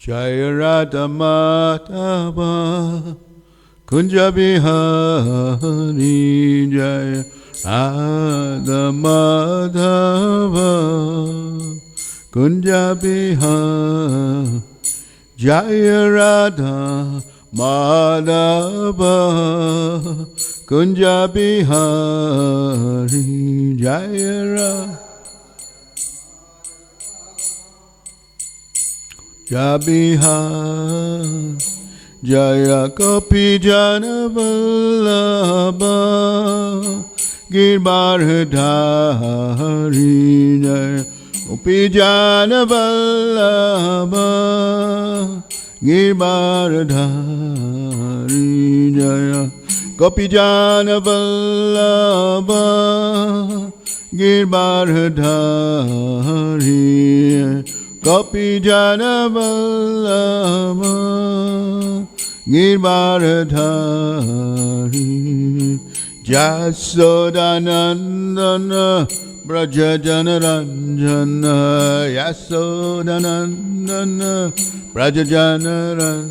Jaya Radha Madhava Kunja Bihari Jaya Radha Madhava Kunja Bihari Jaya Radha Madhava Kunja Bihari Jaya Radha Jabihar Jaya Gopi Jana Vallabha Girbhardhari Jaya Gopi Jana Vallabha Girbhardhari Jaya Gopi Jana Vallabha Girbhardhari Gopi Jana Vallabha Girbhardhari Jasodanandana Braja Janaranjana Yasodanandana Braja Janaranjana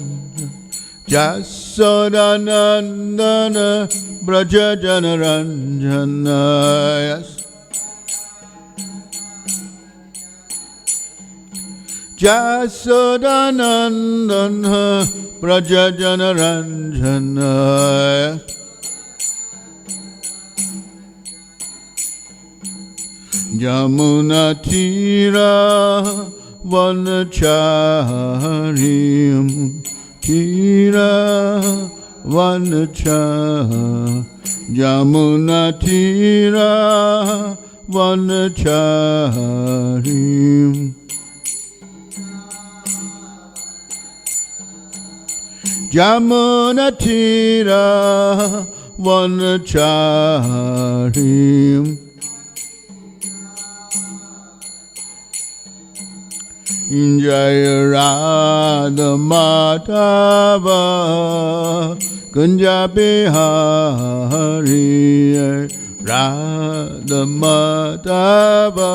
Jasodanandana Braja Janaranjana Jasodanandana Braja Janaranjana Jamuna Tira Vanacharim Tira Vanachar Jamuna Tira Vanacharim Jamuna Tira Vanacharim Jaya Radha Madhava Kunja Bihari Radha Madhava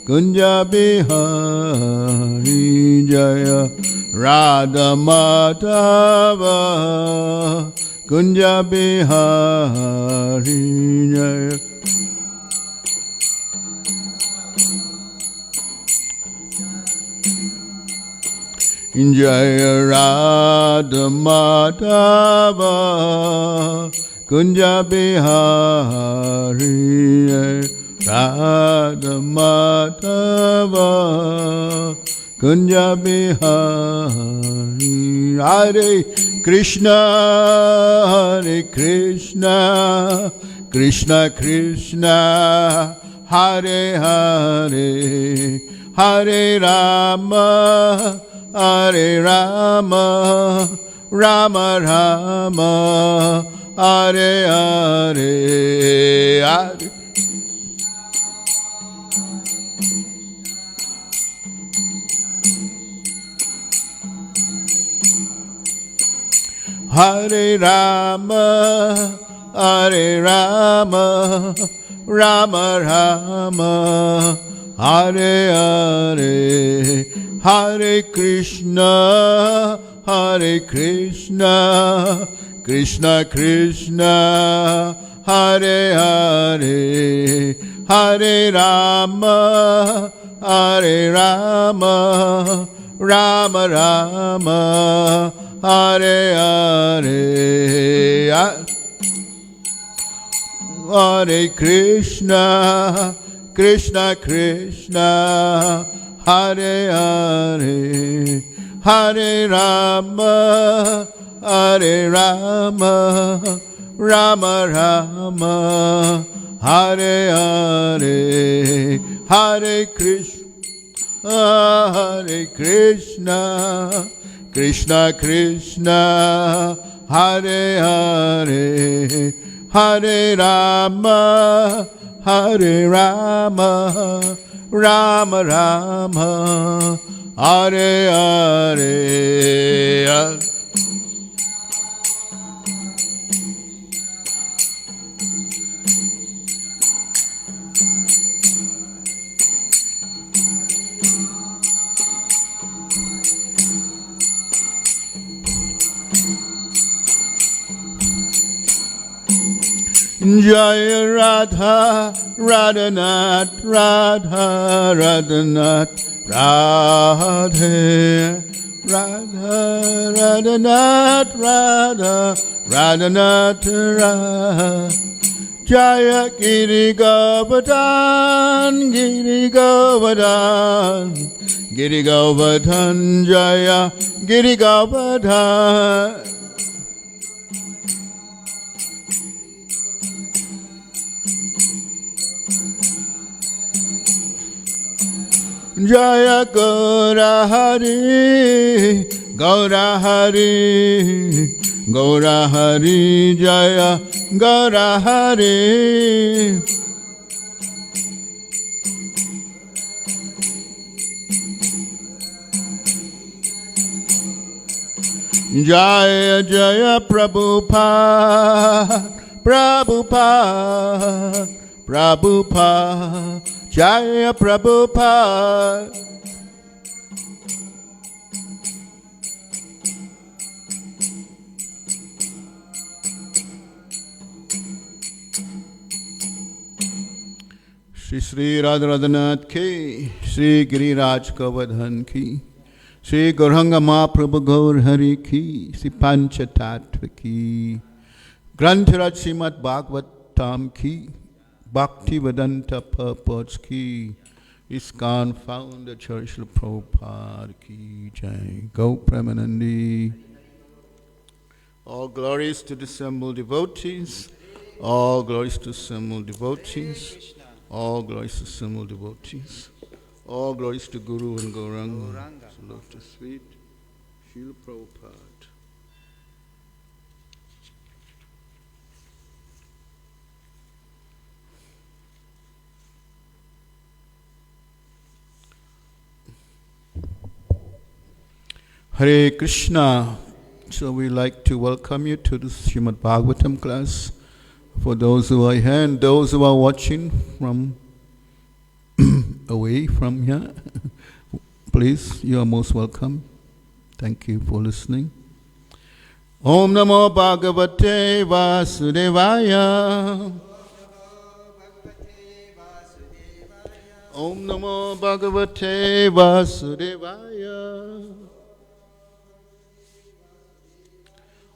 Kunja Bihari Jaya Radha Madhava Kunja Bihari Jaya Jaya Radha Madhava Kunja Bihari Radha Madhava Kunja Bihari Hare Krishna Hare Krishna Krishna Krishna Hare Hare Hare Rama Hare Rama Rama Rama Hare Hare Hare Hare Rama Hare Rama Rama Rama Hare Hare Hare Krishna Hare Krishna Krishna Krishna Hare Hare Hare Rama Hare Rama Rama Rama Hare Hare Hare Krishna Krishna Krishna Hare Hare Hare Rama Hare Rama Rama Rama Hare Hare Hare Krishna Hare Krishna Krishna Krishna Hare Hare Hare Rama Hare Rama Rama Rama Hare Hare Jaya Radha Radhanath Radha Radhanath Radhe Radha Radhanath Radha Radhanath Radha Jaya Giri Govardhan Giri Govardhan Giri Govardhan Jaya Giri Govardhan Jaya Gaura Hari Gaura Hari Gaura Hari Jaya Gaura Hari Jaya Jaya Prabhupada Prabhupada Prabhupada Jaya Prabhupada Shri Shri Radharanath ki Shri Giriraj Govardhan ki Shri Gauranga Mahaprabhu Gaur Hari ki Shri Panchatattva ki Grantaraj Srimad Bhagavatam ki Bhakti Vedanta Purports ki ISKCON Founder Church of Prabhupada ki Jai Go Premanandi. All glories to the assembled devotees. All glories to assembled devotees. All glories to assembled devotees. All glories to Guru and Gauranga. Lotus feet, Srila Prabhupada. Hare Krishna. So we like to welcome you to this Srimad Bhagavatam class. For those who are here and those who are watching from away from here, please, you are most welcome. Thank you for listening. Om Namo Bhagavate Vasudevaya. Om Namo Bhagavate Vasudevaya.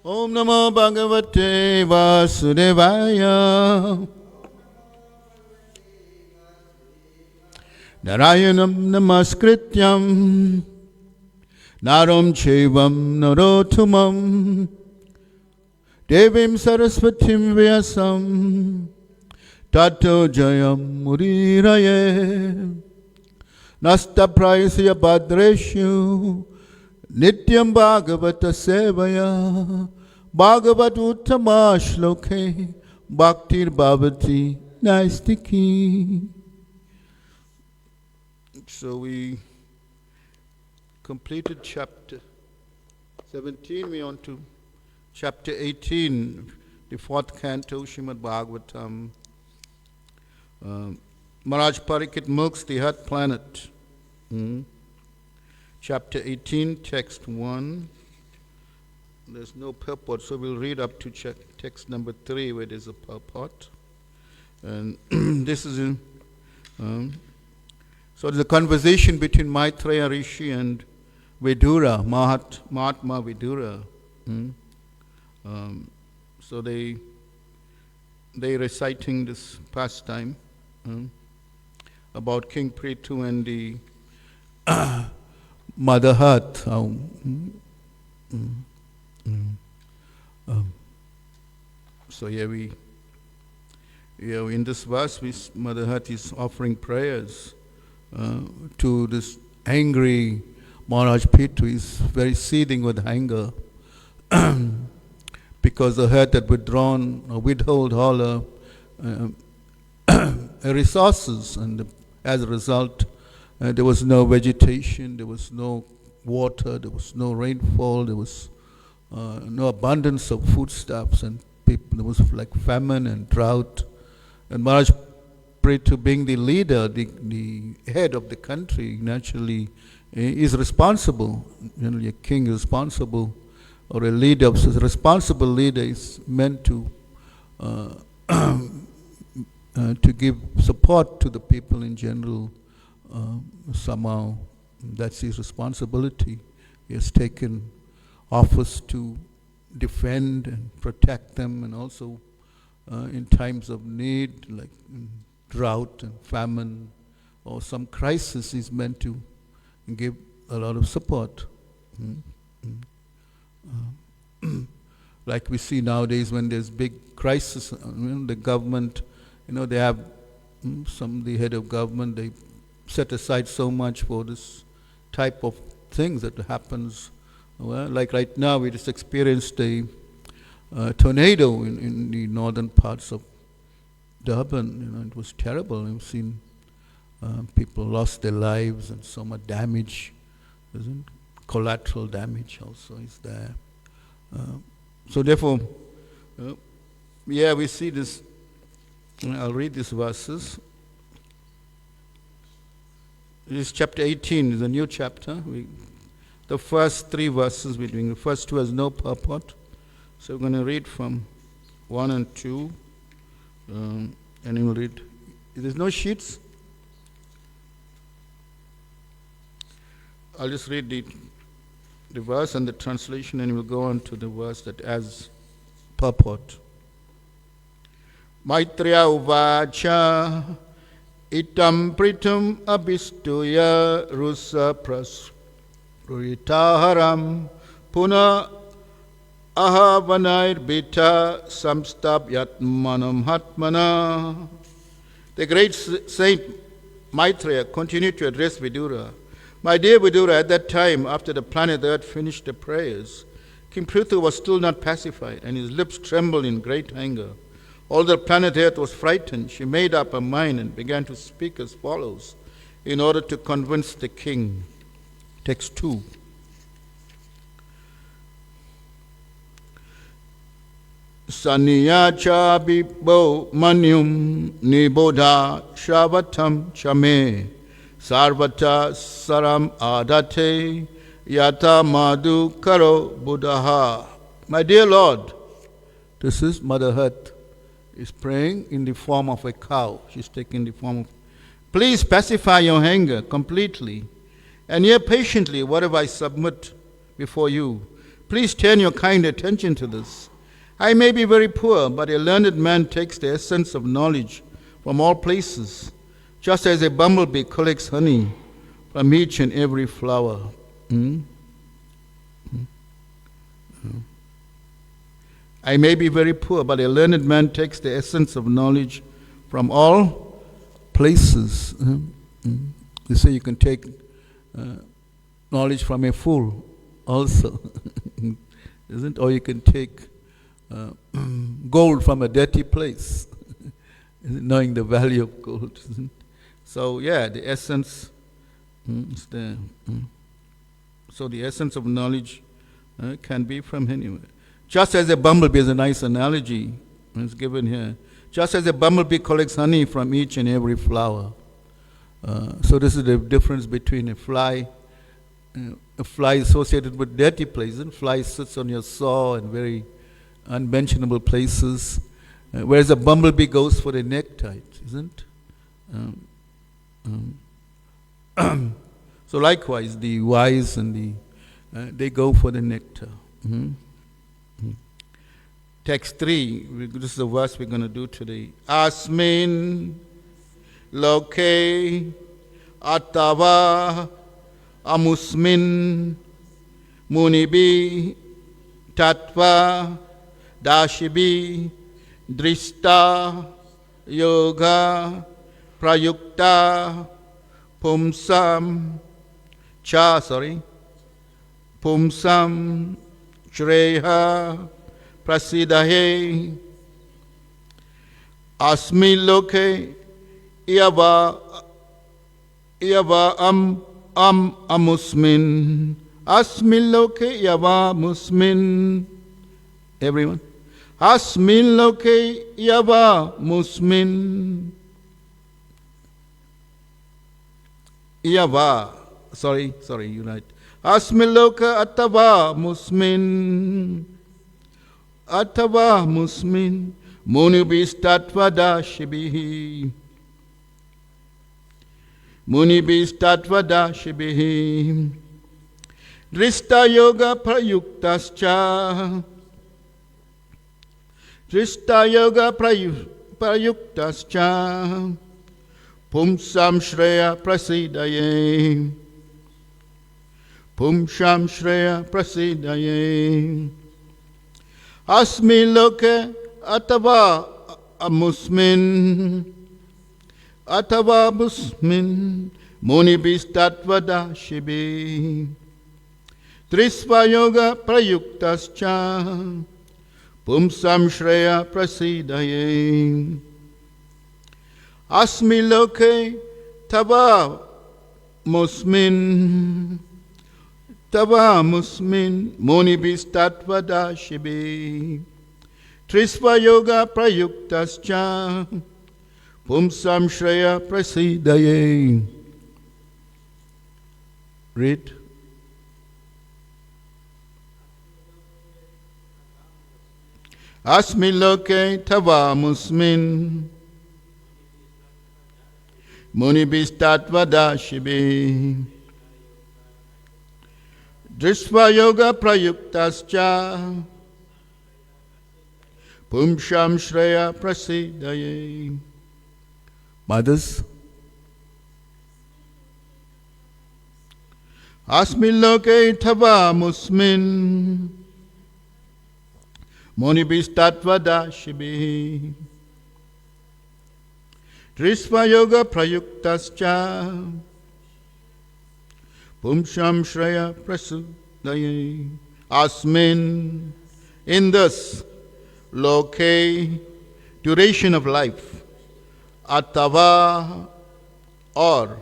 Om Namo Bhagavate Vasudevaya. Narayanam Namaskrityam Naram Chevam Narottamam Devim Saraswatim Vyasam Tato Jayam Muriraye Nasta Prayasya Bhadreshu Nityam Bhagavata Sevaya Bhagavat Uttama Shloke Bhaktir Bhavati Naistiki. So we completed chapter 17, we on to chapter 18, the fourth canto, Srimad Bhagavatam. Maharaj Pariksit milks the hot planet. Chapter 18, text 1. There's no purport, so we'll read up to text number 3 where there's a purport. And this is in... so there's a conversation between Maitreya Rishi and Vidura, Mahatma Vidura. So they reciting this pastime about King Prithu and the Madahat. So here in this verse, Madahat is offering prayers to this angry Maharaj Prithu. Is very seething with anger because the earth had withheld all resources, and as a result, there was no vegetation, there was no water, there was no rainfall, there was no abundance of foodstuffs, and there was like famine and drought. And Maharaj Prithu, being the leader, the head of the country, naturally is responsible. Generally, a king is responsible, or a leader, a responsible leader is meant to to give support to the people in general. Somehow that's his responsibility. He has taken office to defend and protect them, and also in times of need, like drought and famine or some crisis, he's meant to give a lot of support. Like we see nowadays when there's big crisis, the government, they have the head of government, they set aside so much for this type of things that happens. Well, like right now, we just experienced a tornado in the northern parts of Durban. It was terrible. We've seen people lost their lives and so much damage. Collateral damage also is there. So therefore, we see this. I'll read these verses. This is chapter 18, is a new chapter. The first 3 verses we're doing. The first 2 has no purport. So we're going to read from 1 and 2. And we'll read. There's no sheets. I'll just read the verse and the translation, and we'll go on to the verse that has purport. Maitreya uvacha itam pritam abhistuya rusa prasritaharam puna ahavanair bita samstabhyat manam hatmana. The great saint Maitreya continued to address Vidura. My dear Vidura, at that time, after the planet Earth finished the prayers, King Prithu was still not pacified, and his lips trembled in great anger. Although planet Earth was frightened, she made up her mind and began to speak as follows in order to convince the king. Text 2. Saniyacha bibo manyum niboda shavatam chame sarvata saram adate yata madhu karo buddhaha. My dear Lord, this is Mother Earth is praying in the form of a cow. She's taking the form of, please pacify your anger completely and hear patiently whatever I submit before you. Please turn your kind attention to this. I may be very poor, but a learned man takes the essence of knowledge from all places, just as a bumblebee collects honey from each and every flower. I may be very poor, but a learned man takes the essence of knowledge from all places. They say you can take knowledge from a fool also, isn't? Or you can take gold from a dirty place, knowing the value of gold. So the essence is there. So the essence of knowledge can be from anywhere. Just as a bumblebee is a nice analogy, it's given here. Just as a bumblebee collects honey from each and every flower. So this is the difference between a fly associated with dirty places. A fly sits on your saw in very unmentionable places, whereas a bumblebee goes for the nectar, isn't? So likewise, the wise and they go for the nectar. Text 3, this is the verse we're going to do today. Asmin loke atava amusmin munibi tatva dashibi drista yoga prayukta pumsam shreha prasidahe asmi loke yava amusmin asmi loke yava musmin. Everyone, asmin loke yava musmin yava. Sorry, you're right. Asmin loke atava musmin Munibhistatvadashibihi. Munibhistatvadashibihi. Drista yoga prayuktascha. Drista yoga prayuktascha. Pumsam shreya prasidaye. Pumsham shreya prasidaye. Asmi loke atava amusmin. Atava musmin. Munibhistatvadashibi. Trisva yoga prayuktascha. Pumsam shreya prasidaye. Asmi loke tava musmin. Tava musmin. Munibhistatvadashibi. Trisva yoga prayuktascha. Pumsam shreya prasidaye. Read. Asmi loke tava musmin. Munibhistatvadashibi. Drisva yoga prayuktascha. Pumsham shreya prasidaye. Mothers. Asmi loke tava musmin. Munibhistatvadashibi. Drisva yoga prayuktascha. Pumsham shreya prasudaye. Asmin. In this loke, duration of life. Atava, or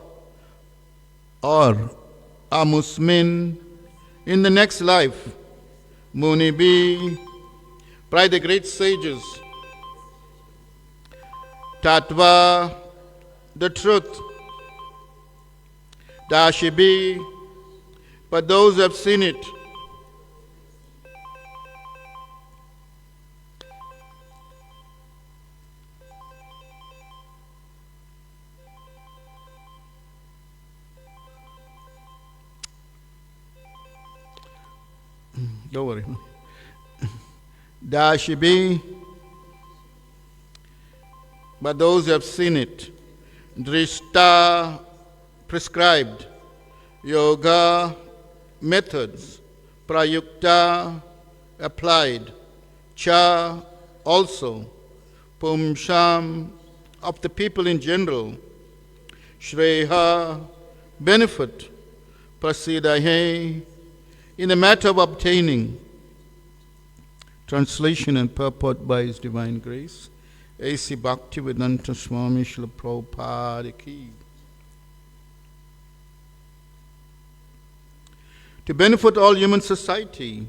amusmin, in the next life. Munibi, by the great sages. Tatva, the truth. Dashibi, but those who have seen it. Don't worry. Dashibi, but those who have seen it. Drishta, prescribed. Yoga, methods. Prayukta, applied. Cha, also. Pumsham, of the people in general. Shreha, benefit. Prasidahe, in the matter of obtaining. Translation and purport by His Divine Grace, A.C. Bhaktivedanta Swami Srila Prabhupada Ki. To benefit all human society,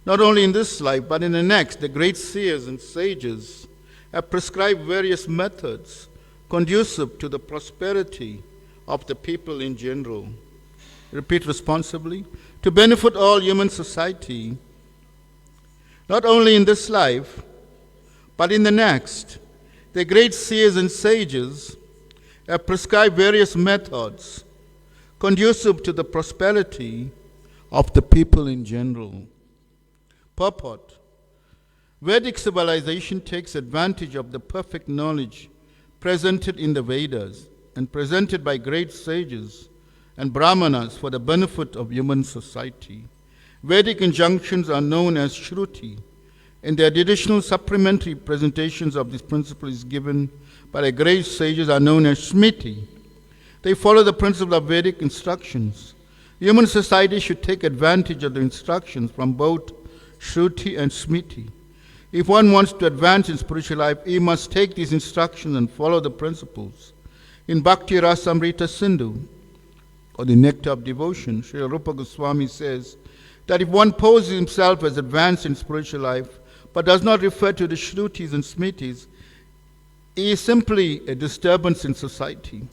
not only in this life but in the next, the great seers and sages have prescribed various methods conducive to the prosperity of the people in general. Repeat responsibly. To benefit all human society, not only in this life, but in the next, the great seers and sages have prescribed various methods conducive to the prosperity of the people in general. Purport. Vedic civilization takes advantage of the perfect knowledge presented in the Vedas and presented by great sages and Brahmanas for the benefit of human society. Vedic injunctions are known as Shruti, and the additional supplementary presentations of this principle is given by the great sages are known as Smriti. They follow the principle of Vedic instructions. Human society should take advantage of the instructions from both Shruti and Smriti. If one wants to advance in spiritual life, he must take these instructions and follow the principles. In Bhakti Rasamrita Sindhu, or the Nectar of Devotion, Sri Rupa Goswami says that if one poses himself as advanced in spiritual life, but does not refer to the Shrutis and Smritis, he is simply a disturbance in society.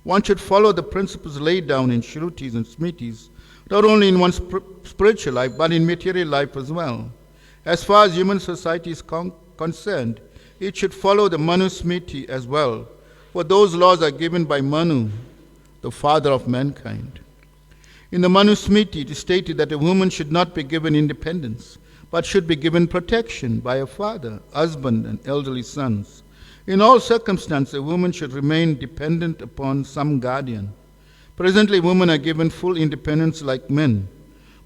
One should follow the principles laid down in Shrutis and Smritis, not only in one's spiritual life, but in material life as well. As far as human society is concerned, it should follow the Manusmriti as well, for those laws are given by Manu, the father of mankind. In the Manusmriti, it is stated that a woman should not be given independence, but should be given protection by a father, husband, and elderly sons. In all circumstances, a woman should remain dependent upon some guardian. Presently, women are given full independence like men,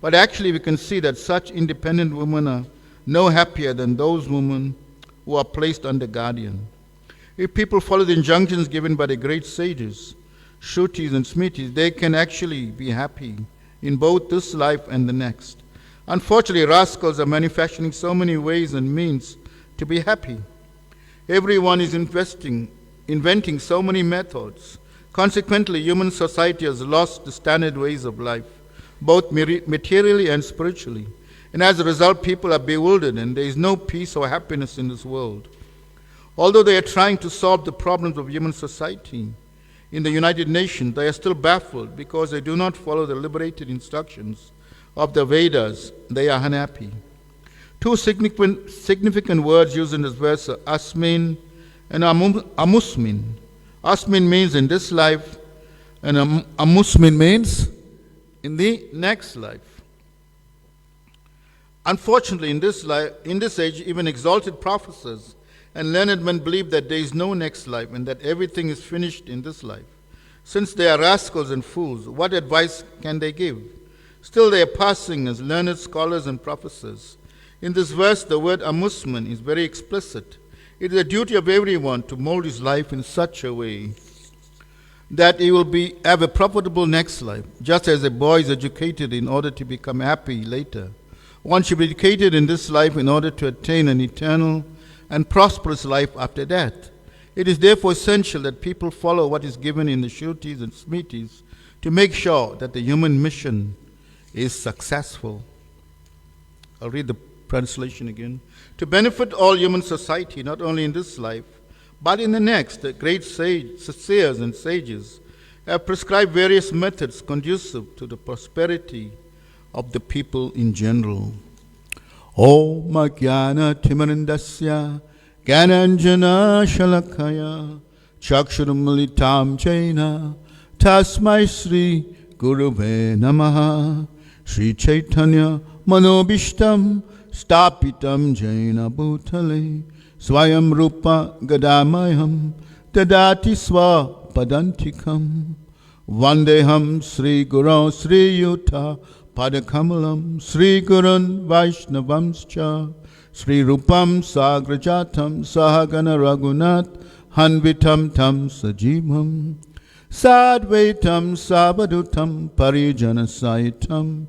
but actually we can see that such independent women are no happier than those women who are placed under guardian. If people follow the injunctions given by the great sages, Shrutis and Smritis, they can actually be happy in both this life and the next. Unfortunately, rascals are manufacturing so many ways and means to be happy. Everyone is inventing so many methods. Consequently, human society has lost the standard ways of life, both materially and spiritually. And as a result, people are bewildered and there is no peace or happiness in this world. Although they are trying to solve the problems of human society, in the United Nations, they are still baffled because they do not follow the liberated instructions of the Vedas. They are unhappy. Two significant words used in this verse are asmin and amusmin. Asmin means in this life, and amusmin means in the next life. Unfortunately, in this age, even exalted professors and learned men believe that there is no next life and that everything is finished in this life. Since they are rascals and fools, what advice can they give? Still they are passing as learned scholars and professors. In this verse, the word amusement is very explicit. It is the duty of everyone to mold his life in such a way that he will have a profitable next life, just as a boy is educated in order to become happy later. One should be educated in this life in order to attain an eternal and prosperous life after death. It is therefore essential that people follow what is given in the Shrutis and Smritis to make sure that the human mission is successful. I'll read the translation again. To benefit all human society, not only in this life, but in the next, the great seers and sages have prescribed various methods conducive to the prosperity of the people in general. Om Jnana Timarindasya Gyananjana Shalakaya Chakshurumalitam Jaina Tasmai Sri Guruve Namaha Sri Chaitanya Manobishtam Stapitam Jaina Bhutale Swayam Rupa Gadamayam Tadati Swa Padantikam Vandeham Sri Guru Sri Yuta Padakamalam Sri Gurun Vaishnavamscha Sri Rupam Sagrajatam Sahagana Raghunath Hanvitam Tam Sajivam Sadvaitam Sabadutam Parijana Saitam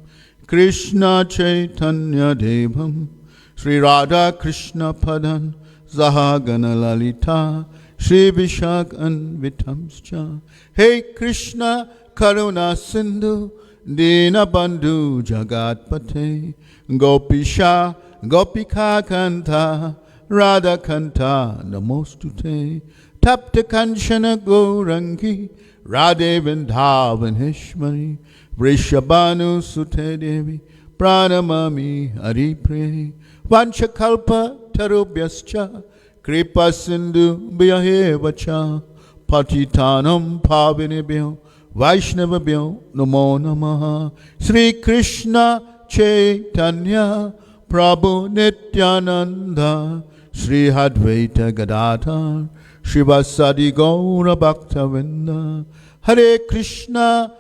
Krishna Chaitanya Devam Sri Radha Krishna Padan Zahagana Lalita Shri Vishakan Vitamscha Hey Krishna Karuna Sindhu Dina Bandhu Jagat Pate Gopisha Gopika Kanta Radha Kanta Namostute Tapta Kanchana Gourangi Radhe Vrindavaneshwari Vrishabhanu Sute Devi Pranamami Haripriya Vanchakalpa Tarubhyascha Kripa Sindhu Bhyahevacha Patitanam Pavinebhyo Vaishnavabhyo Namo Namaha Sri Krishna Chaitanya Prabhu Nityananda Sri Advaita Gadadhar Shivasadi Gaura Bhaktavinda Hare Krishna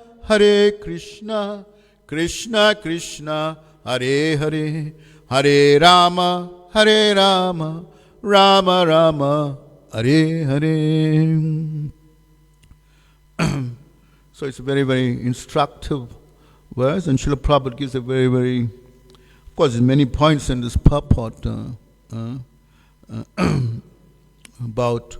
Krishna Krishna Hare Hare Hare Rama Rama Rama Hare Hare. So it's a very, very instructive verse, and Srila Prabhupada gives a very, very, of course, there's many points in this purport about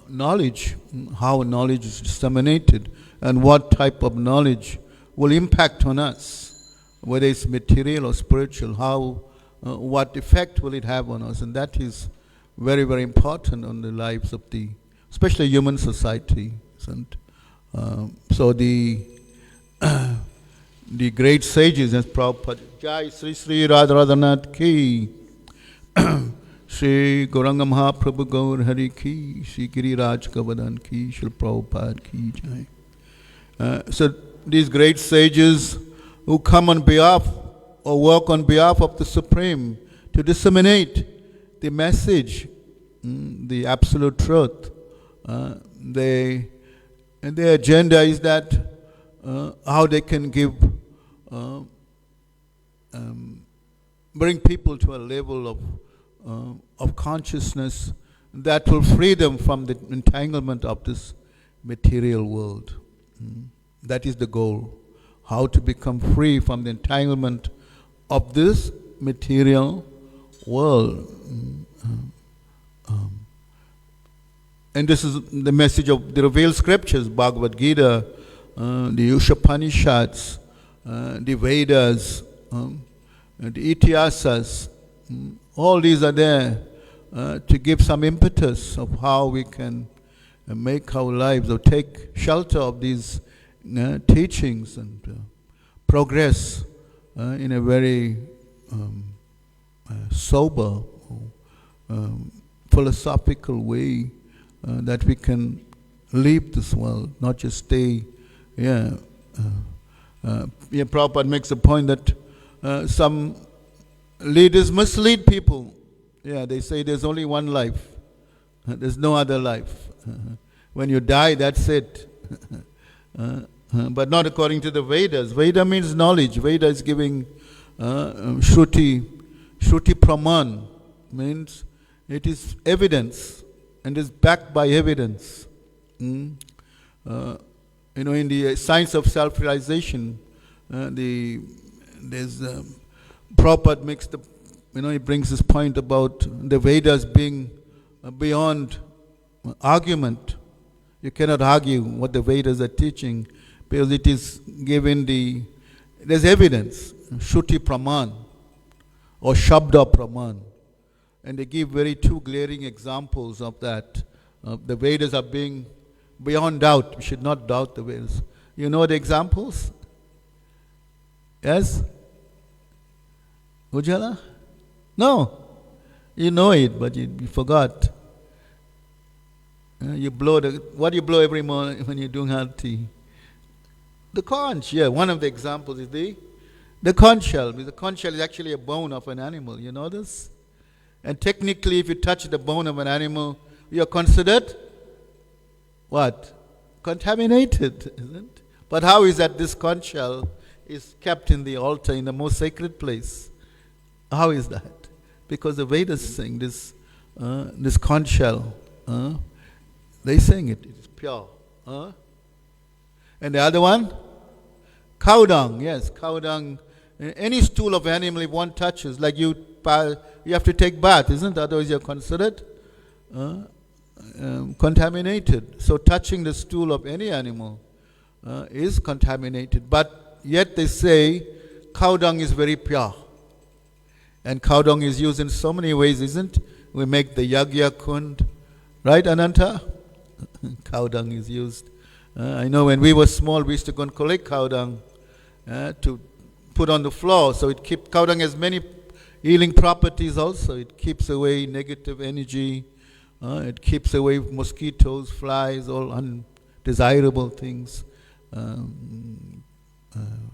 knowledge, how knowledge is disseminated, and what type of knowledge will impact on us, whether it's material or spiritual, how, what effect will it have on us, and that is very, very important on the lives of the, especially human society. And so the great sages, as Prabhupada, Jai Sri Sri Radharanath Ki, Shri Gauranga Mahaprabhu Gaur Hari Ki, Shri Giriraj Govardhan Ki, Shri Prabhupada Ki Jai. So these great sages who come on behalf or work on behalf of the Supreme to disseminate the message, the absolute truth. And their agenda is that how they can give, bring people to a level of consciousness that will free them from the entanglement of this material world. That is the goal. How to become free from the entanglement of this material world. And this is the message of the revealed scriptures, Bhagavad Gita, the Upanishads, the Vedas, the Itihasas. All these are there to give some impetus of how we can make our lives or take shelter of these teachings and progress in a very sober, philosophical way that we can leave this world, not just stay. Prabhupada makes a point that some leaders mislead people. They say there's only one life. There's no other life. When you die, that's it. But not according to the Vedas. Veda means knowledge. Veda is giving Shruti Praman, means it is evidence and is backed by evidence. In the science of self-realization, Prabhupada makes he brings this point about the Vedas being beyond argument. You cannot argue what the Vedas are teaching because it is given there's evidence, Shruti Praman or Shabda Praman. And they give very two glaring examples of that. The Vedas are being beyond doubt. We should not doubt the Vedas. You know the examples? Yes? Ujjala? No. You know it, but you forgot. You blow what do you blow every morning when you're doing Harti? The conch, one of the examples is the conch shell. The conch shell is actually a bone of an animal, you know this? And technically, if you touch the bone of an animal, you are considered what? Contaminated, isn't it? But how is that this conch shell is kept in the altar in the most sacred place? How is that? Because the Vedas saying this conch shell, they saying it is pure. And the other one? Cow dung, yes, cow dung. Any stool of animal, if one touches, like you have to take bath, isn't it? Otherwise you're considered contaminated. So touching the stool of any animal is contaminated. But yet they say cow dung is very pure. And cow dung is used in so many ways, isn't it? We make the yagya kund, right, Ananta? Cow dung is used. I know when we were small, we used to go and collect cow dung to put on the floor. So cow dung has many healing properties also. It keeps away negative energy. It keeps away mosquitoes, flies, all undesirable things,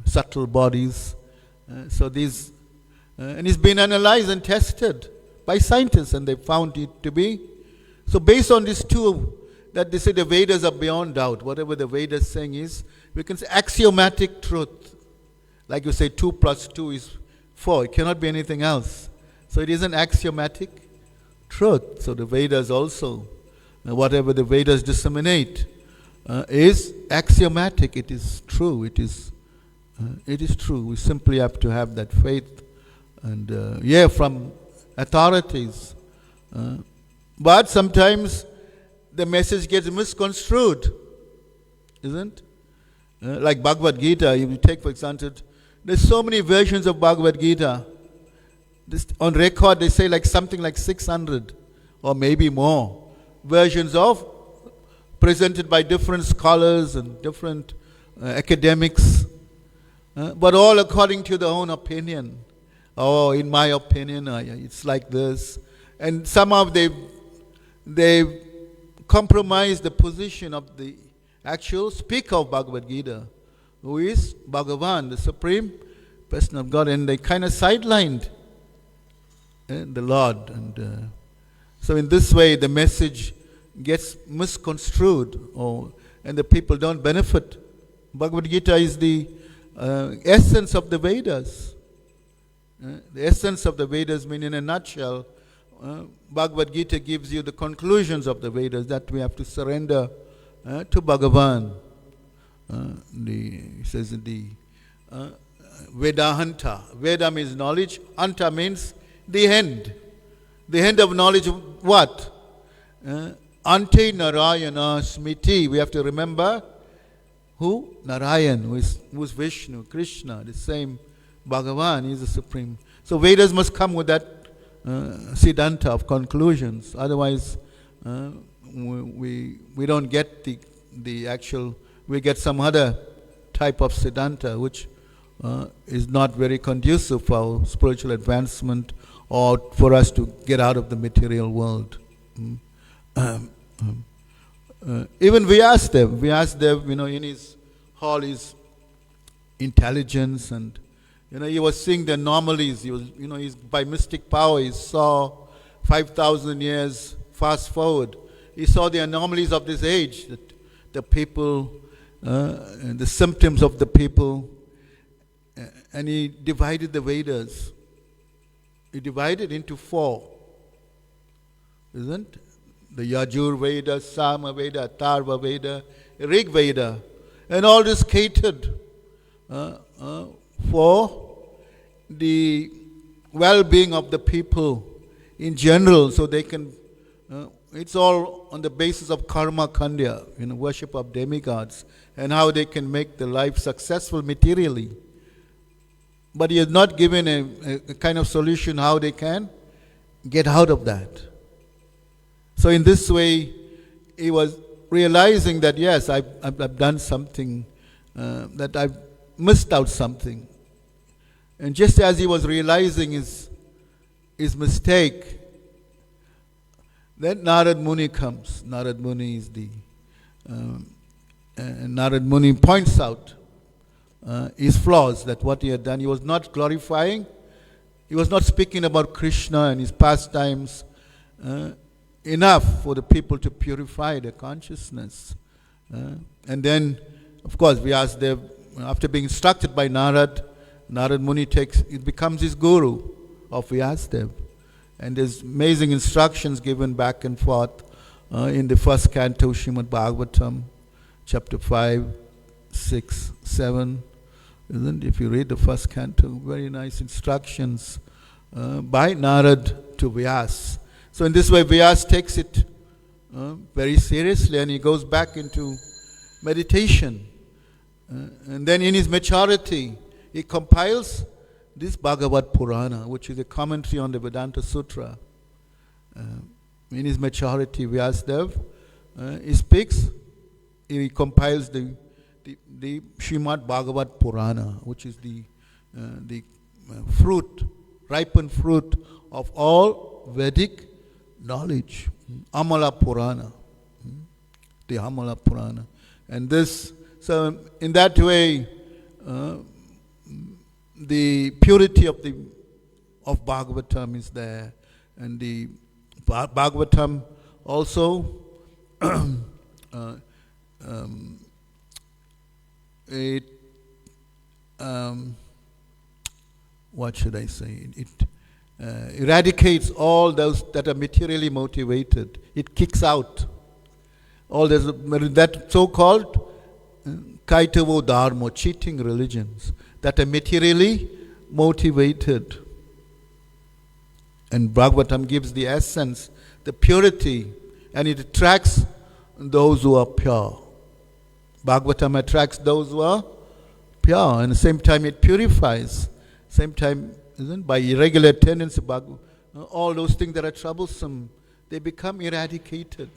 subtle bodies. So these, and it's been analyzed and tested by scientists, and they found it to be. So based on these two, that they say the Vedas are beyond doubt. Whatever the Vedas saying is, we can say axiomatic truth. Like you say 2 + 2 is 4. It cannot be anything else. So it is an axiomatic truth. So the Vedas also, whatever the Vedas disseminate, is axiomatic. It is true. It is true. We simply have to have that faith and from authorities. But sometimes the message gets misconstrued, isn't? Like Bhagavad Gita, if you take for example, there's so many versions of Bhagavad Gita. On record, they say like something like 600 or maybe more versions of presented by different scholars and different academics, but all according to their own opinion. Oh, in my opinion, it's like this. And somehow they compromise the position of the actual speaker of Bhagavad Gita, who is Bhagavan, the Supreme Person of God, and they kind of sidelined the Lord. And so in this way, the message gets misconstrued, and the people don't benefit. Bhagavad Gita is the essence of the Vedas. The essence of the Vedas mean, in a nutshell, Bhagavad Gita gives you the conclusions of the Vedas that we have to surrender to Bhagavan. He says the Vedahanta. Veda means knowledge. Anta means the end. The end of knowledge, what? Ante Narayana Smiti. We have to remember who? Narayan, who is Vishnu, Krishna, the same Bhagavan, he is the Supreme. So Vedas must come with that Siddhanta of conclusions. Otherwise, we don't get the actual, we get some other type of Siddhanta which is not very conducive for our spiritual advancement or for us to get out of the material world. Even Vyasadeva, in his all his intelligence, and he was seeing the anomalies. He was, he's by mystic power, he saw 5,000 years fast forward. He saw the anomalies of this age, that the people, and the symptoms of the people, and he divided the Vedas. He divided into 4, isn't it? The Yajur Veda, Sama Veda, Atharva Veda, Rig Veda, and all this catered for the well-being of the people in general, so they can. It's all on the basis of karma kandya, worship of demigods, and how they can make the life successful materially. But he has not given a kind of solution how they can get out of that. So in this way, he was realizing that yes, I've done something, that I've missed out something. And just as he was realizing his mistake, then Narad Muni comes. Narad Muni is Narad Muni points out his flaws, that what he had done, he was not glorifying, he was not speaking about Krishna and his pastimes enough for the people to purify their consciousness. And then, of course, Vyasadeva, after being instructed by Narad Muni it becomes his guru of Vyasadeva. And there's amazing instructions given back and forth in the first canto, Srimad Bhagavatam, chapter 5, 6, 7. Isn't it? If you read the first canto, very nice instructions by Narad to Vyas. So in this way, Vyas takes it very seriously, and he goes back into meditation. And then in his maturity, he compiles this Bhagavad Purana, which is a commentary on the Vedanta Sutra. In his maturity, Vyasadeva, he speaks, he compiles the Srimad Bhagavad Purana, which is the ripened fruit of all Vedic knowledge. Amala Purana. The Amala Purana. And so in that way, the purity of Bhagavatam is there, and the Bhagavatam also what should I say? It eradicates all those that are materially motivated. It kicks out all that so-called kaitavo dharma, cheating religions that are materially motivated. And Bhagavatam gives the essence, the purity, and it attracts those who are pure. Bhagavatam attracts those who are pure, and at the same time it purifies. Same time, by irregular tendency, all those things that are troublesome, they become eradicated.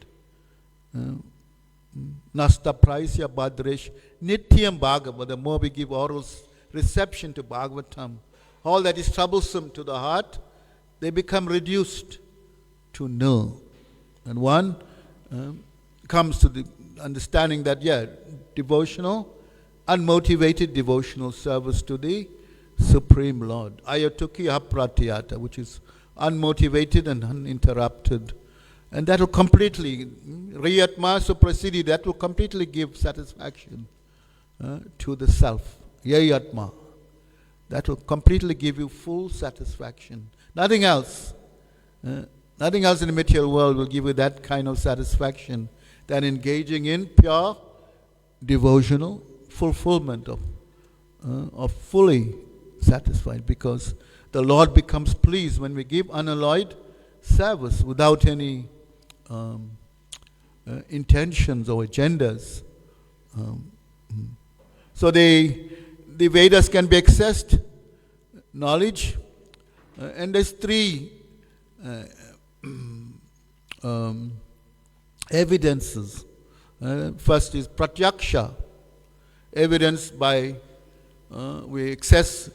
Nasta praisya badresh nityam bhagavad. The more we give oral reception to Bhagavatam, all that is troublesome to the heart, they become reduced to know. And one comes to the understanding that, devotional, unmotivated devotional service to the Supreme Lord. Ayatukya pratyata, which is unmotivated and uninterrupted. And that will completely, Riyatma Suprasidi, that will completely give satisfaction to the self. Yayatma. That will completely give you full satisfaction. Nothing else. Nothing else in the material world will give you that kind of satisfaction than engaging in pure devotional fulfillment of fully satisfied, because the Lord becomes pleased when we give unalloyed service without any intentions or agendas. So the Vedas can be accessed, knowledge, and there's three evidences. First is pratyaksha, evidence by, we access,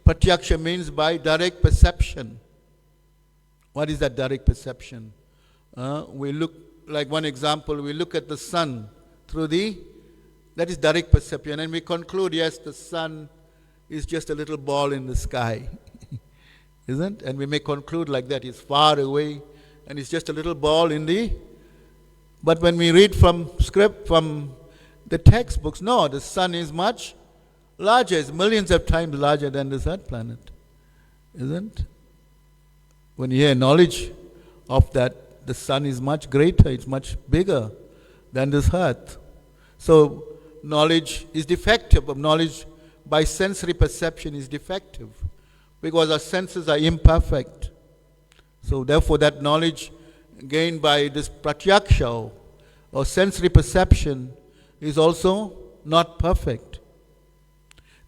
pratyaksha means by direct perception. What is that direct perception? We look, like one example, we look at the sun through that is direct perception, and we conclude, yes, the sun is just a little ball in the sky. Isn't? And we may conclude like that, it's far away, and it's just a little ball in but when we read from script, from the textbooks, no, the sun is much larger, it's millions of times larger than this earth planet. Isn't? When you hear knowledge of that, the sun is much greater, it's much bigger than this earth. So knowledge is defective. Knowledge by sensory perception is defective, because our senses are imperfect. So therefore that knowledge gained by this pratyaksha or sensory perception is also not perfect.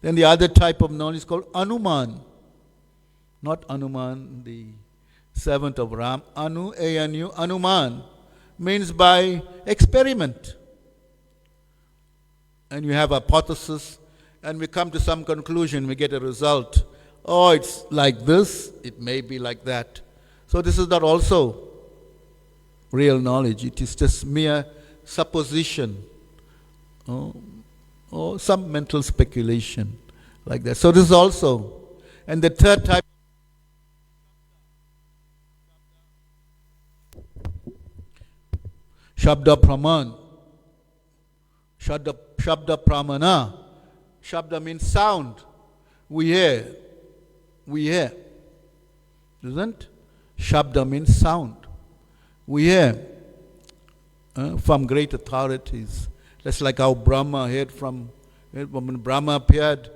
Then the other type of knowledge is called anuman. Not Anuman, the servant of Ram. Anu, A-N-U, anuman means by experiment. And you have a hypothesis, and we come to some conclusion, we get a result. Oh, it's like this, it may be like that. So this is not also real knowledge. It is just mere supposition or some mental speculation like that. So this is also. And the third type, Shabda Praman. Shabda Pramana. Shabda means sound. We hear. Isn't? Shabda means sound. We hear from great authorities. That's like how Brahma heard when Brahma appeared.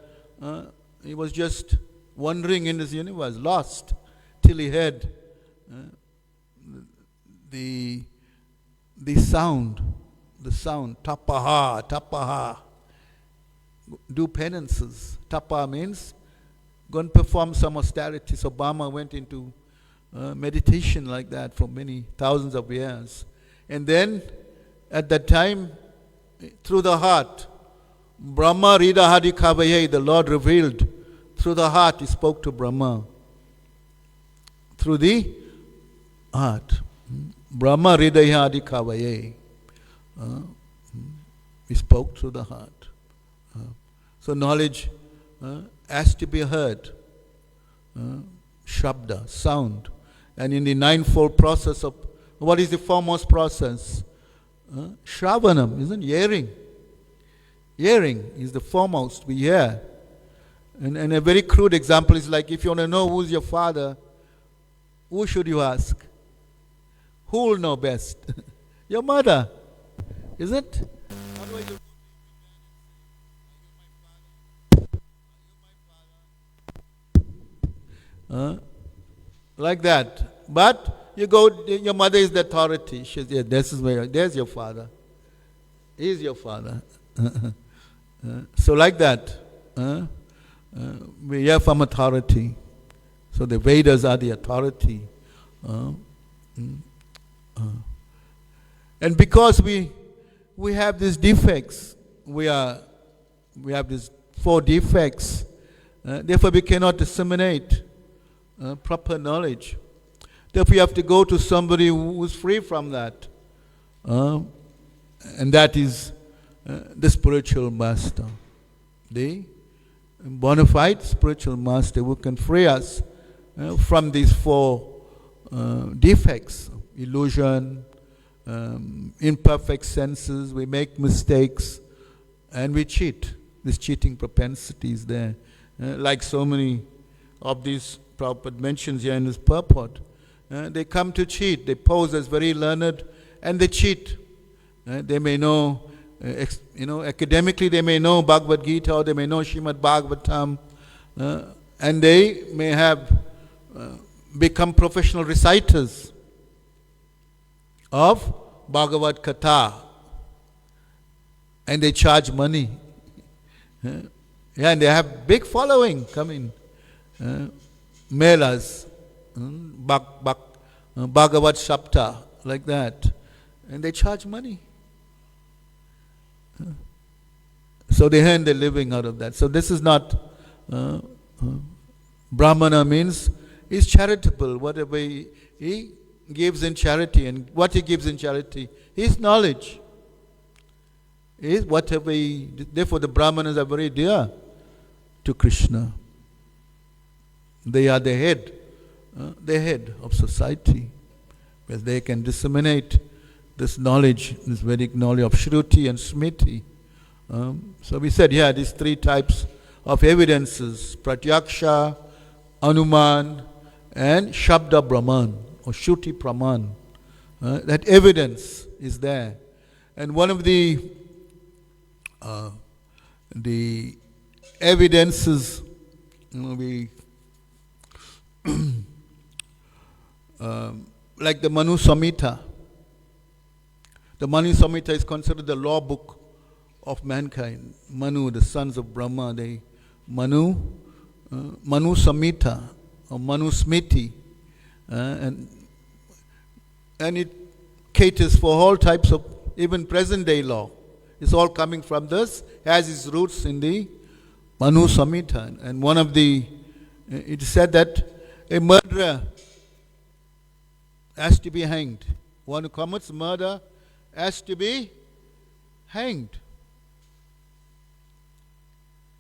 He was just wandering in this universe, lost, till he heard the sound, tapaha. Do penances. Tapa means go and perform some austerity. So Brahma went into meditation like that for many thousands of years. And then at that time, through the heart, Brahma Ridahadi Kavaye, the Lord revealed through the heart. He spoke to Brahma through the heart. Brahma Ridahadi Kavaye. He spoke through the heart. So knowledge has to be heard. Shabda, sound. And in the ninefold process of, what is the foremost process? Shravanam, isn't it? Hearing. Hearing is the foremost. We hear. And a very crude example is like, if you want to know who's your father, who should you ask? Who will know best? Your mother. Is it? Like that. But you go, your mother is the authority. She says, yeah, there's your father. He's your father. So like that, we hear from authority. So the Vedas are the authority. And because we have these defects, we have these 4 defects, therefore we cannot disseminate proper knowledge. Therefore, you have to go to somebody who is free from that. And that is the spiritual master. The bona fide spiritual master who can free us from these four defects: illusion, imperfect senses, we make mistakes, and we cheat. This cheating propensity is there. Like so many of these Prabhupada mentions here in his purport. They come to cheat. They pose as very learned and they cheat. They may know, academically they may know Bhagavad Gita or they may know Srimad Bhagavatam, and they may have become professional reciters of Bhagavad Katha, and they charge money. And they have big following coming. Melas, Bhagavad Sapta, like that. And they charge money. So they earn their living out of that. So this is not, Brahmana means he's charitable. Whatever he gives in charity, and what he gives in charity is knowledge. Is whatever therefore the Brahmanas are very dear to Krishna. They are the head of society, where they can disseminate this knowledge, this Vedic knowledge of Shruti and Smriti. So we said, these three types of evidences: Pratyaksha, Anuman, and Shabda Brahman, or Shruti Praman. That evidence is there. And one of the evidences, like the Manu Samhita. The Manu Samhita is considered the law book of mankind. Manu, the sons of Brahma, Manu Samhita or Manu Smriti, and it caters for all types of even present day law. It's all coming from this, has its roots in the Manu Samhita. And one of it is said that a murderer has to be hanged. One who commits murder has to be hanged.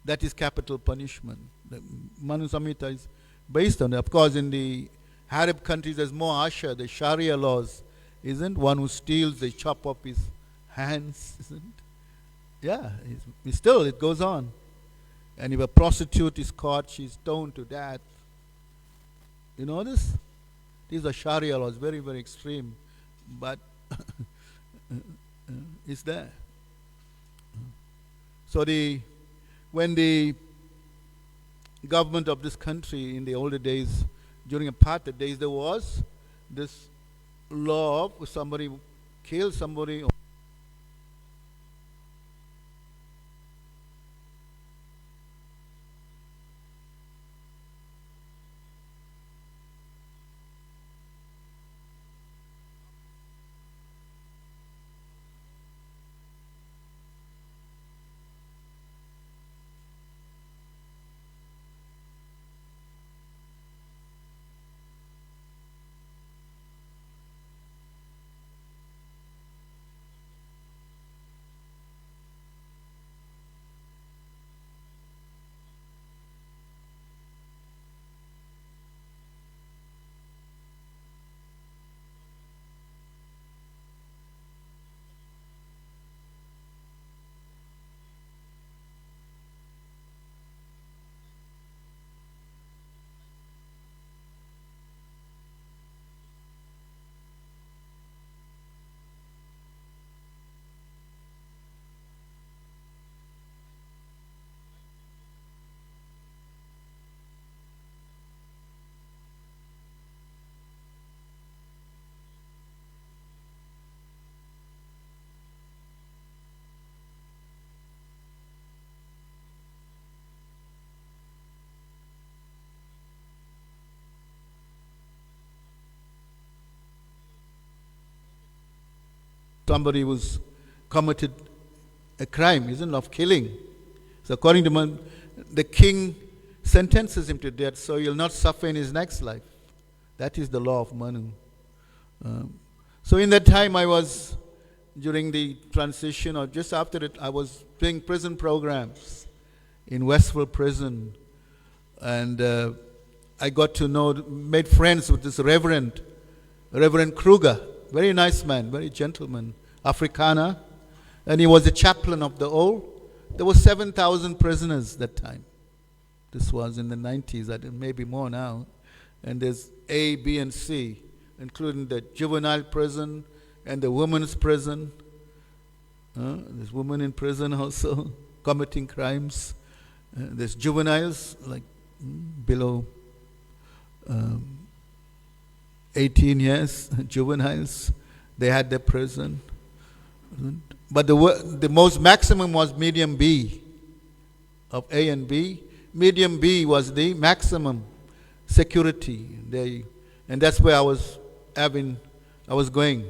That is capital punishment. The Manu Samhita is based on it. Of course, in the Arab countries, there's more harsher. The Sharia laws, isn't? One who steals, they chop off his hands, isn't? Still, it goes on. And if a prostitute is caught, she's stoned to death. You know this? These are Sharia laws, very, very extreme. But it's there. So when the government of this country in the older days, during apartheid days, there was this law of somebody kills somebody. Somebody who's committed a crime, isn't it, of killing. So according to the king sentences him to death, so he'll not suffer in his next life. That is the law of Manu. So in that time during the transition or just after it, I was doing prison programs in Westville Prison. And I got to made friends with this Reverend Kruger. Very nice man, very gentleman, Afrikaner. And he was the chaplain of the old. There were 7,000 prisoners that time. This was in the 90s, maybe more now. And there's A, B, and C, including the juvenile prison and the women's prison. There's women in prison also, committing crimes. There's juveniles, like below 18 years, juveniles. They had their prison. But the most maximum was medium B of A and B. Medium B was the maximum security. And that's where I was going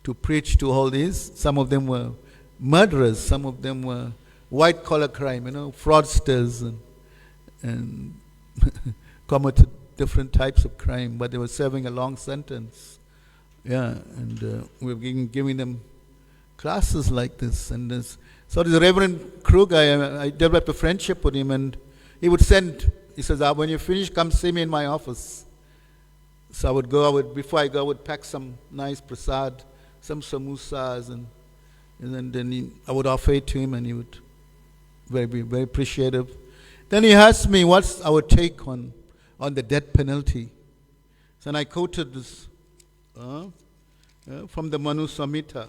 to preach to all these. Some of them were murderers. Some of them were white-collar crime, fraudsters and committed different types of crime, but they were serving a long sentence. Yeah, and we were giving them classes like this. So this Reverend Kruger, I developed a friendship with him, and he says, when you finish, come see me in my office. So I would go, before I go, I would pack some nice prasad, some samosas, and then I would offer it to him, and he would be very appreciative. Then he asked me, what's our take on the death penalty? So I quoted this from the Manu Samhita,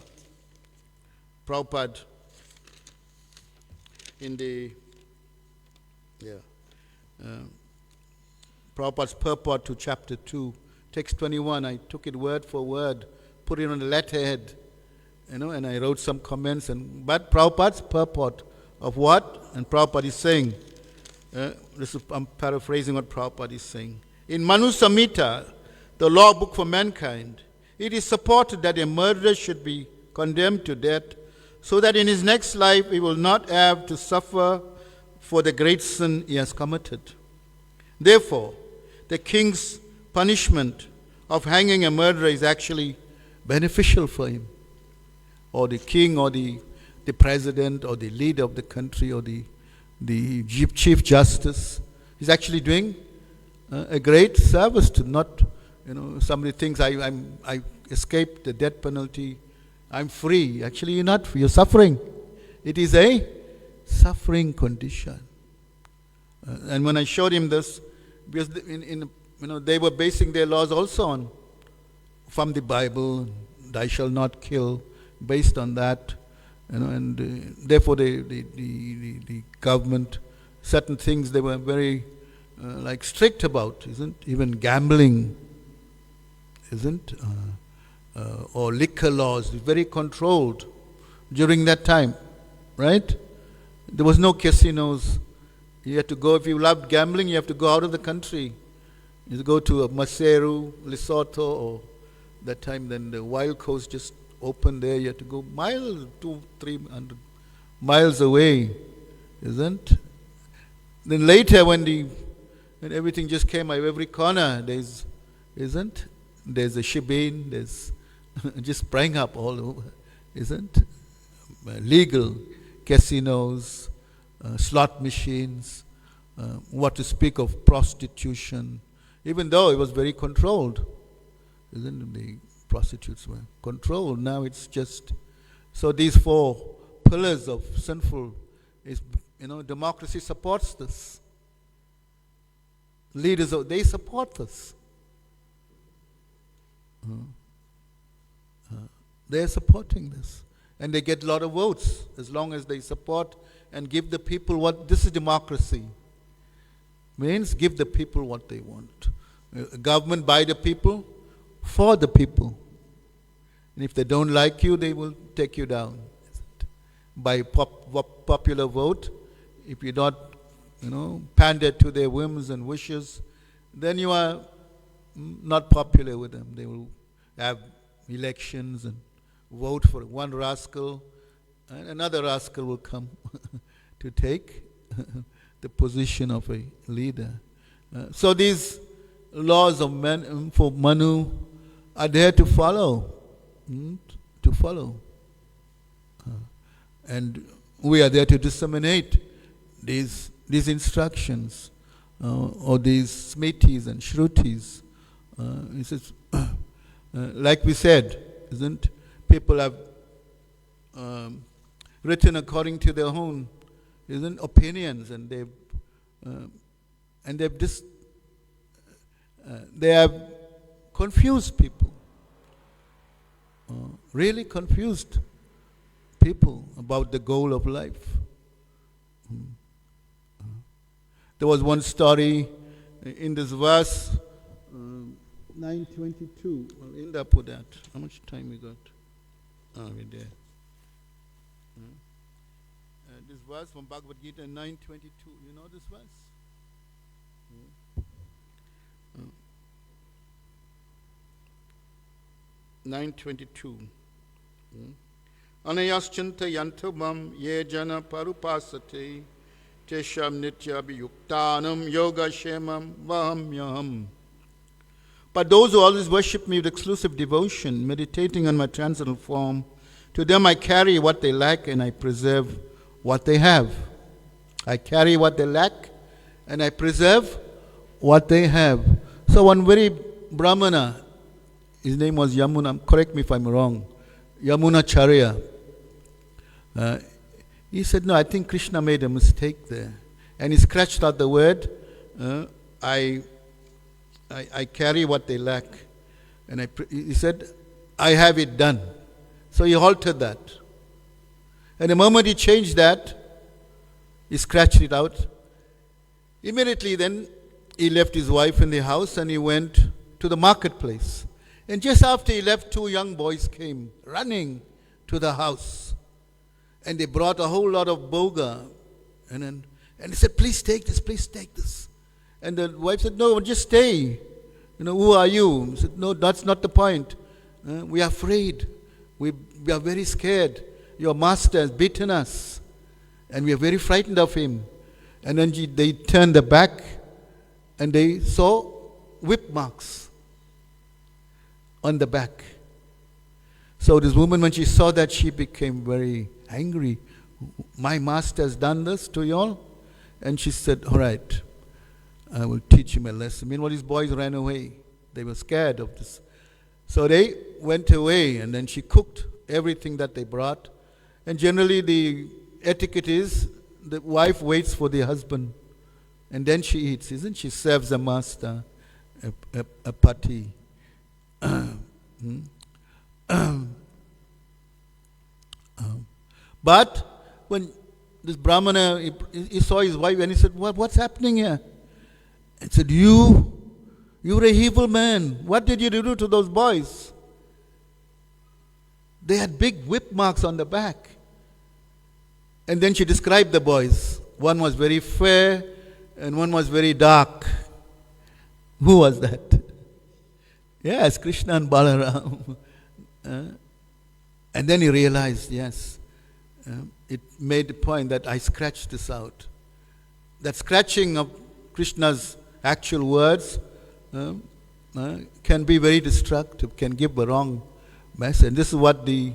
Prabhupada, in the Prabhupada's purport to chapter 2, text 21. I took it word for word, put it on the letterhead, and I wrote some comments. But Prabhupada's purport of what? And Prabhupada is saying, I'm paraphrasing what Prabhupada is saying. In Manu Samhita, the law book for mankind, it is supported that a murderer should be condemned to death so that in his next life he will not have to suffer for the great sin he has committed. Therefore, the king's punishment of hanging a murderer is actually beneficial for him, or the king, or the president, or the leader of the country, or the chief justice. He's actually doing a great service to not, somebody thinks I escaped the death penalty, I'm free. Actually, you're not free, you're suffering. It is a suffering condition. And when I showed him this, because they were basing their laws also from the Bible, thou shalt not kill, based on that, and therefore the government, certain things they were very strict about, isn't? Even gambling, isn't? Or liquor laws, very controlled during that time, right? There was no casinos. You had to go, if you loved gambling, you have to go out of the country. You go to Maseru, Lesotho, or that time then the Wild Coast just opened there. You had to go miles, 200-300 miles away, isn't? Then later when everything just came out of every corner, there's a shebeen, there's just sprang up all over, isn't? Legal casinos, slot machines, what to speak of prostitution, even though it was very controlled, isn't it? The prostitutes were controlled. Now it's just, so these four pillars of sinful is, democracy supports this. Leaders, they support this. They're supporting this. And they get a lot of votes as long as they support and give the people this is democracy. Means give the people what they want. Government by the people, for the people. And if they don't like you, they will take you down. By popular vote, if you don't, pander to their whims and wishes, then you are not popular with them. They will have elections and vote for one rascal, and another rascal will come to take the position of a leader. So these laws of man for Manu are there to follow. To follow. And we are there to disseminate these instructions or these smritis and shrutis. He says, like we said, isn't people have written according to their own opinions, and they have confused people, really confused people about the goal of life. There was one story in this verse, 9:22. I'll end up with that. How much time we got? We're there. This verse from Bhagavad Gita 9:22. You know this verse? 9:22. Anayaschanta yantabam ye jana parupasate tesham nityabhiyuktanam yoga shemam vahamyam. But those who always worship me with exclusive devotion, meditating on my transcendental form, to them I carry what they lack and I preserve what they have. I carry what they lack and I preserve what they have. So one very Brahmana, his name was Yamuna, correct me if I'm wrong, Yamunacharya. He said, no, I think Krishna made a mistake there. And he scratched out the word, I carry what they lack. And he said, I have it done. So he altered that. And the moment he changed that, he scratched it out. Immediately then, he left his wife in the house and he went to the marketplace. And just after he left, two young boys came running to the house. And they brought a whole lot of boga. And he said, please take this, please take this. And the wife said, no, just stay. Who are you? He said, no, that's not the point. We are afraid. We are very scared. Your master has beaten us. And we are very frightened of him. And then they turned their back and they saw whip marks on the back. So this woman, when she saw that, she became very angry. My master has done this to you all? And she said, all right, I will teach him a lesson. Meanwhile, these boys ran away. They were scared of this. So they went away, and then she cooked everything that they brought. And generally the etiquette is the wife waits for the husband, and then she eats, isn't she? Serves the master a pati. But when this Brahmana, he saw his wife and he said, what's happening here? And said, you're an evil man. What did you do to those boys? They had big whip marks on the back. And then she described the boys. One was very fair and one was very dark. Who was that? Yes, Krishna and Balaram. And then he realized, yes, it made the point that I scratched this out. That scratching of Krishna's actual words can be very destructive, can give the wrong message. And this is what the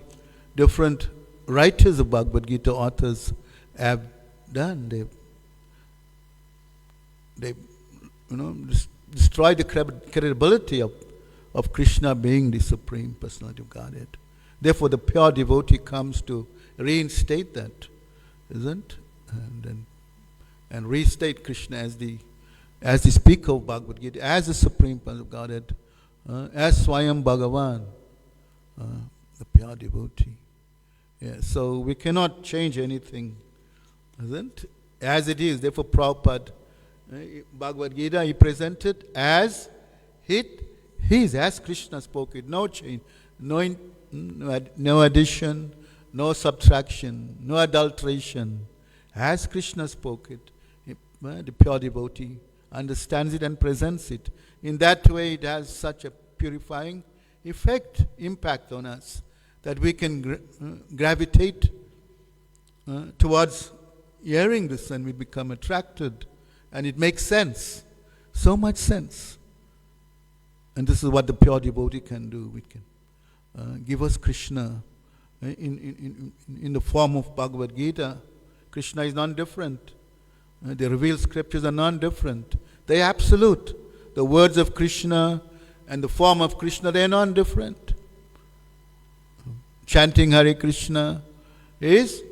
different writers of Bhagavad Gita, authors, have done. They destroy the credibility of Krishna being the Supreme Personality of Godhead. Therefore, the pure devotee comes to reinstate that, isn't? And restate Krishna as the speaker of Bhagavad Gita, as the Supreme Personality of Godhead, as Swayam Bhagavan, the pure devotee. Yeah, so we cannot change anything, isn't? As it is. Therefore, Prabhupada, Bhagavad Gita, he presented as it is, as Krishna spoke it. No change, no addition, no subtraction, no adulteration. As Krishna spoke it, the pure devotee understands it and presents it. In that way, it has such a purifying impact on us, that we can gravitate towards hearing this, and we become attracted, and it makes sense, so much sense. And this is what the pure devotee can do. We can give us Krishna in the form of Bhagavad Gita. Krishna is non-different. The revealed scriptures are non-different. They are absolute. The words of Krishna and the form of Krishna, they are non-different. Chanting Hare Krishna is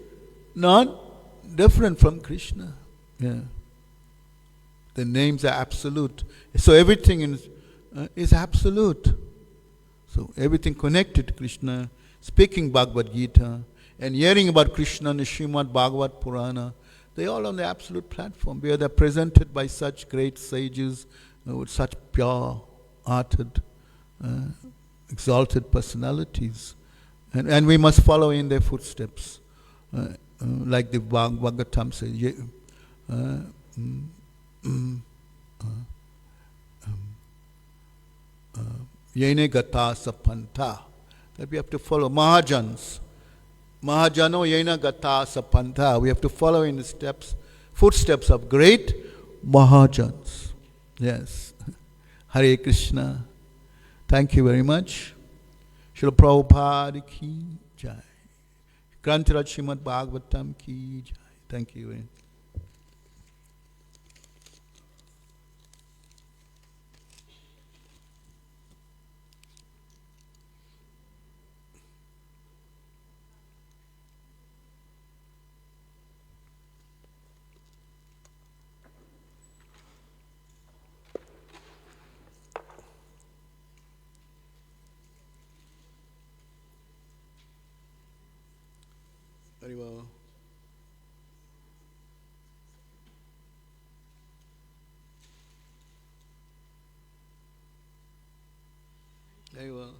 non-different from Krishna. Yeah. The names are absolute. So everything is absolute. So everything connected to Krishna, speaking Bhagavad Gita, and hearing about Krishna in the Srimad Bhagavat Purana, they all on the absolute platform, where they're presented by such great sages with such pure-hearted, exalted personalities. And we must follow in their footsteps. Like the Bhagavatam says, Yene gata sapanta. That we have to follow Mahajans. Mahajano yena gata sapanta. We have to follow in the footsteps of great Mahajans. Yes. Hare Krishna. Thank you very much. Srila Prabhupada ki jai. Granthiraj Srimad Bhagavatam ki jai. Thank you very much. Very well. Very well.